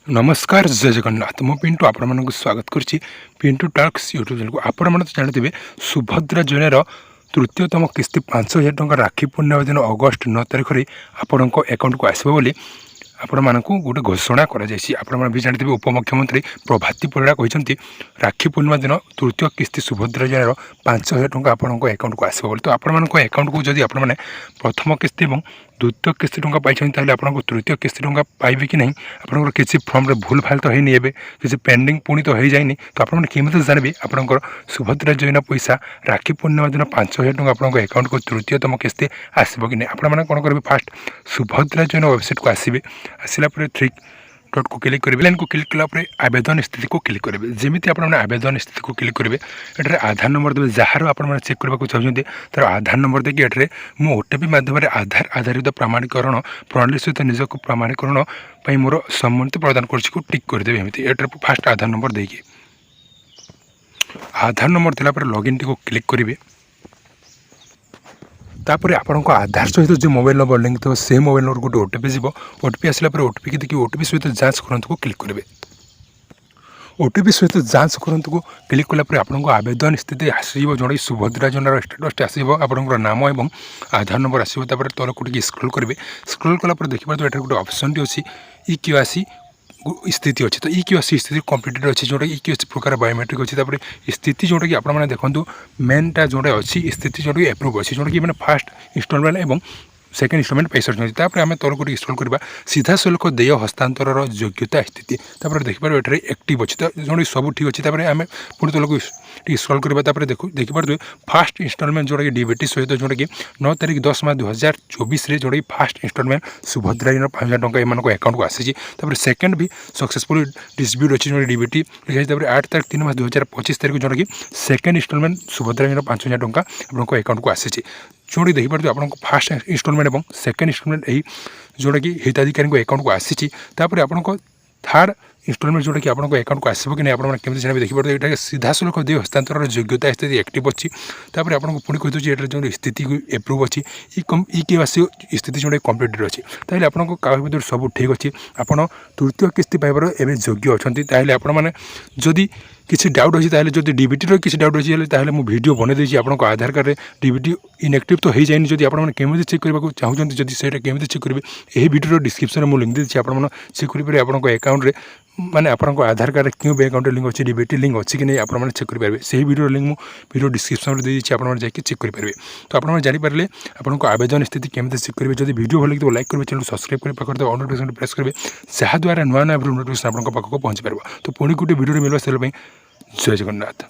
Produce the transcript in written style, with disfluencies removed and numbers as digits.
नमस्कार जय जगन्नाथ मु पिंटू आपण स्वागत करुच्ची पिंटू टॉक्स यूट्यूब चैनल को आपण तो जानते सुभद्रा योजनार तृतीयतम किस्ती 5,000 टंका राखी पूर्णिमा दिन अगस्ट 9 तारिख में आपण अकाउंट को आसो बोली आपण मानक गोटे घोषणा भी जानते उपमुख्यमंत्री प्रभाती परिड़ा कहते राखी पूर्णिमा दिन तृतीय किस्ती सुभद्रा योजनार 5,000 टंका आपण अकाउंट को आसो बोली तो आपण अकाउंट को जब आप प्रथम किस्ती और द्वितीय किस्ती टंका पाई आपको तृतीय किस्ती टंका पाइबे कि नहीं आपंकर किसी फर्म भूल भाल तो है किसी पेंडिंग पुणी तो हो जाए तो आपमती जानवे आपंकर सुभद्रा योजना पैसा राखी पूर्णिमा दिन 5,000 टंका आपको अकाउंट को तृतीयतम किस्ती आसब कि नहीं आपने कौन करेंगे फास्ट सुभद्रा योजना वेबसाइट को आसवे आसला थ्री डट को क्लिक करेंगे लाइन को क्लिक कलापर आवेदन स्थिति को क्लिक करेंगे जमीती आपने आवेदन स्थिति को क्लिक करेंगे ये आधार नंबर देवे जार आप चेक करने चाहते तर आधार नंबर देखिए ये मु ओटीपी माध्यम आधार आधारित प्रमाणीकरण प्रणाली सहित निजक प्रमाणीकरण मोर सम्मति प्रदान कर टिक करदेवे एमती ये फास्ट आधार नंबर देखिए आधार नंबर देलापर लॉगिन टी को क्लिक करेंगे तापर आपण आधार सहित जो मोबाइल नंबर लिंक थो से मोबाइल नंबर गोटे ओटीपी जीव ओटीपी आसला ओटीपी की देखिए ओटीपी सहित जांच करंतु को क्लिक करेंगे ओटीपी सहित जांच करंतु को क्लिक कलापर आपको आवेदन स्थिति आसो जो सुभद्रा योजनार स्टेटस आसो आपंकर नाम और आधार नंबर आसो तल को स्क्रॉल करेंगे स्क्रॉल कलापर देखिए तो ये गोटे ऑप्शन टी अच्छी ई स्थिति अच्छी तो ई स्थिति कम्प्लीटेड अच्छी जोटा ई प्रकार बायोमेट्रिक अच्छी स्थिति जोटा कि आपने देखो मेनटा जोटा अच्छी स्थिति जोटा एप्रूव अच्छी जोटा कि मैंने फास्ट इंस्टॉलमेंट और सेकेंड इंस्टॉलमेंट पैसा रही आम तौर को स्क्रॉल करवा सीधा शुल्क देय हस्तांतर योग्यता स्थिति देखिए ये एक्टिव अच्छी तो जो सब ठीक अच्छी आम पुणी तौर को स्क्रॉल करवा देखिए फास्ट इंस्टॉलमेंट जोटा कि डीबीटी सहित जोटा कि 9 तारीख 10 मार्च 2024 जोटा कि फास्ट इंस्टॉलमेंट सुभद्रा योजना 5,000 टंका एम अकाउंट को आसी सेकेंड भी सक्सेसफुल डिस्ट्रीब्यूट अच्छी जो डीबीटी लिखाई 8 तारीख 3 मार्च 2025 तारीख जोटा कि सेकेंड इंस्टॉलमेंट सुभद्रा योजना 5,000 टंका आपको अकाउंट को आसी जोड़ी देखिए आपको फास्ट इंस्टॉलमेंट और सेकेंड इंस्टॉलमेंट यही जोटा कि हिताधिकारी को अकाउंट को आसी आपको थर्ड इंस्टॉलमेंट जोटा कि आपको अकाउंट को आसो कि नहीं आपने जानवे देखिए ये सीधा शुल्क दे हस्तांतर योग्यता स्थिति एक्टिव अच्छी आपको पुणी कही ये जो स्थिति एप्रूव अच्छी ई केवासी स्थिति जोटा कम्प्लीटेड अच्छी ताहले आपको कागज सब ठीक अच्छी आपड़ तृतीय किस्ती पाइबार एवं योग्य अच्छा आपने जदि किसी डाउट अच्छी ताहले जदि डीबीटी किसी डाउट अच्छी ताहले मु वीडियो बने देछि आपनको आधार कार्ड रे डीबीटी इनएक्टिव तो हो जाए जदि आपने केमी चेक करने चाहते जदि से केमी चेक करेंगे यही वीडियो डिस्क्रिप्शन में लिंक देछि आपन चेक करेंगे आपको अकाउंट रे माने आपको आधार कार्ड क्यों बैंक अकाउंट लिंक अच्छी डीबीटी लिंक अच्छी कि नहीं आपने चेक करेंगे से वीडियो लिंक मु वीडियो डिस्क्रिप्शन में देछि आपन जाके चेक करेंगे तो आपन जानि पारले आपनको आवेदन स्थिति केमी चेक करेंगे जदि वीडियो भल लगे लाइक करेंगे चैनल सब्सक्राइब कर पाकर ऑल नोटिफिकेशन प्रेस करेंगे जहाँ द्वारा नुआ नुआ नोटिफिकेशन आपको पाखक पहुँची पार तो पुणी गोटे वीडियो मिलवा से जय जगन्नाथ।